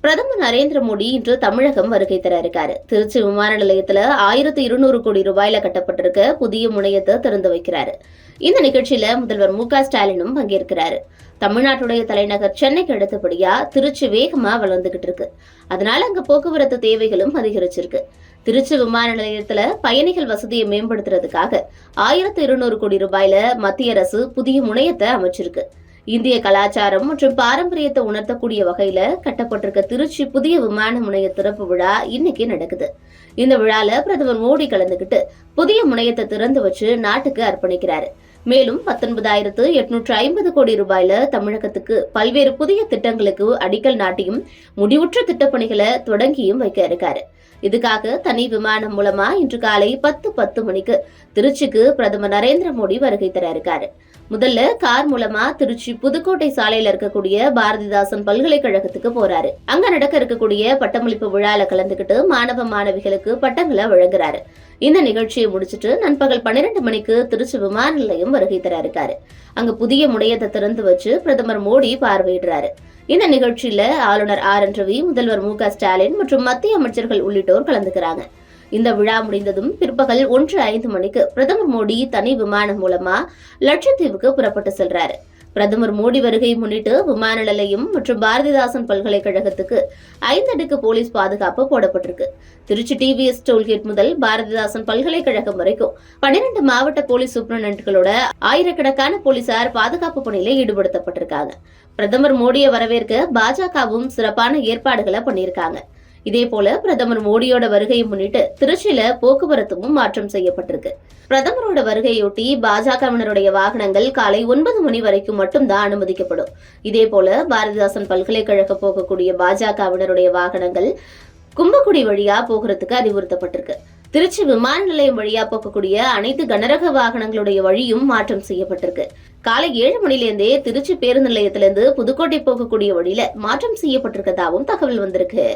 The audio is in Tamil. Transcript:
பிரதமர் நரேந்திர மோடி இன்று தமிழகம் வருகை தர இருக்காரு. திருச்சி விமான நிலையத்துல 1200 கோடி ரூபாயில கட்டப்பட்டிருக்க புதிய முனையத்தை திறந்து வைக்கிறாரு. இந்த நிகழ்ச்சியில முதல்வர் மு.க.ஸ்டாலினும் பங்கேற்கிறாரு. தமிழ்நாட்டுடைய தலைநகர் சென்னைக்கு அடுத்தபடியா திருச்சி வேகமா வளர்ந்துகிட்டு இருக்கு. அதனால அங்க போக்குவரத்து தேவைகளும் அதிகரிச்சிருக்கு. திருச்சி விமான நிலையத்துல பயணிகள் வசதியை மேம்படுத்துறதுக்காக 1200 கோடி ரூபாயில மத்திய அரசு புதிய முனையத்தை அமைச்சிருக்கு. இந்திய கலாச்சாரம் மற்றும் பாரம்பரியத்தை உணர்த்தக்கூடிய வகையில கட்டப்பட்டிருக்க திருச்சி புதிய விமான முனைய திறப்பு விழா இன்னைக்கு நடக்குது. இந்த விழால பிரதமர் மோடி கலந்துகிட்டு புதிய முனையத்தை திறந்து வச்சு நாட்டுக்கு அர்ப்பணிக்கிறாரு. மேலும் 19,850 கோடி ரூபாயில தமிழகத்துக்கு பல்வேறு புதிய திட்டங்களுக்கு அடிக்கல் நாட்டியும் முடிவுற்ற திட்டப்பணிகளை தொடங்கியும் வைக்க இருக்காரு. இதுக்காக தனி விமானம் மூலமா இன்று காலை 10:10 மணிக்கு திருச்சிக்கு பிரதமர் நரேந்திர மோடி வருகை தர இருக்காரு. முதல்ல கார் மூலமா திருச்சி புதுக்கோட்டை சாலையில இருக்கக்கூடிய பாரதிதாசன் பல்கலைக்கழகத்துக்கு போறாரு. அங்க நடக்க இருக்கக்கூடிய பட்டமளிப்பு விழால கலந்துகிட்டு மாணவ மாணவிகளுக்கு பட்டங்களை வழங்குறாரு. இந்த நிகழ்ச்சியை முடிச்சிட்டு நண்பகல் 12 மணிக்கு திருச்சி விமான நிலையம் வருகை தர இருக்காரு. அங்க புதிய முனையத்தை திறந்து வச்சு பிரதமர் மோடி பார்வையிடுறாரு. இந்த நிகழ்ச்சியில ஆளுநர் ஆர்.என்.ரவி, முதல்வர் மு.க.ஸ்டாலின் மற்றும் மத்திய அமைச்சர்கள் உள்ளிட்டோர் கலந்துக்கிறாங்க. இந்த விழா முடிந்ததும் பிற்பகல் 1:05 மணிக்கு பிரதமர் மோடி தனி விமானம் மூலமா லட்சத்தீவுக்கு புறப்பட்டு செல்றாரு. பிரதமர் மோடி வருகை முன்னிட்டு விமான நிலையம் மற்றும் பாரதிதாசன் பல்கலைக்கழகத்துக்கு 5 அடுக்கு போலீஸ் பாதுகாப்பு போடப்பட்டிருக்கு. திருச்சி டிவிஎஸ் டோல்கேட் முதல் பாரதிதாசன் பல்கலைக்கழகம் வரைக்கும் 12 மாவட்ட போலீஸ் சூப்பரண்டன்ட்களோட ஆயிரக்கணக்கான போலீசார் பாதுகாப்பு பணியில ஈடுபடுத்தப்பட்டிருக்காங்க. பிரதமர் மோடியை வரவேற்க பாஜகவும் சிறப்பான ஏற்பாடுகளை பண்ணியிருக்காங்க. இதே போல பிரதமர் மோடியோட வருகையை முன்னிட்டு திருச்சியில போக்குவரத்தும் மாற்றம் செய்யப்பட்டிருக்கு. பிரதமரோட வருகையொட்டி பாஜகவினருடைய வாகனங்கள் காலை 9 மணி வரைக்கும் மட்டும்தான் அனுமதிக்கப்படும். இதே போல பாரதிதாசன் பல்கலைக்கழக போகக்கூடிய பாஜகவினருடைய வாகனங்கள் கும்பக்குடி வழியா போகிறதுக்கு அறிவுறுத்தப்பட்டிருக்கு. திருச்சி விமான நிலையம் வழியா போகக்கூடிய அனைத்து கனரக வாகனங்களுடைய வழியும் மாற்றம் செய்யப்பட்டிருக்கு. காலை 7 மணிலேருந்தே திருச்சி பேருந்து நிலையத்திலிருந்து புதுக்கோட்டை போகக்கூடிய வழியில மாற்றம் செய்யப்பட்டிருக்கதாகவும் தகவல் வந்திருக்கு.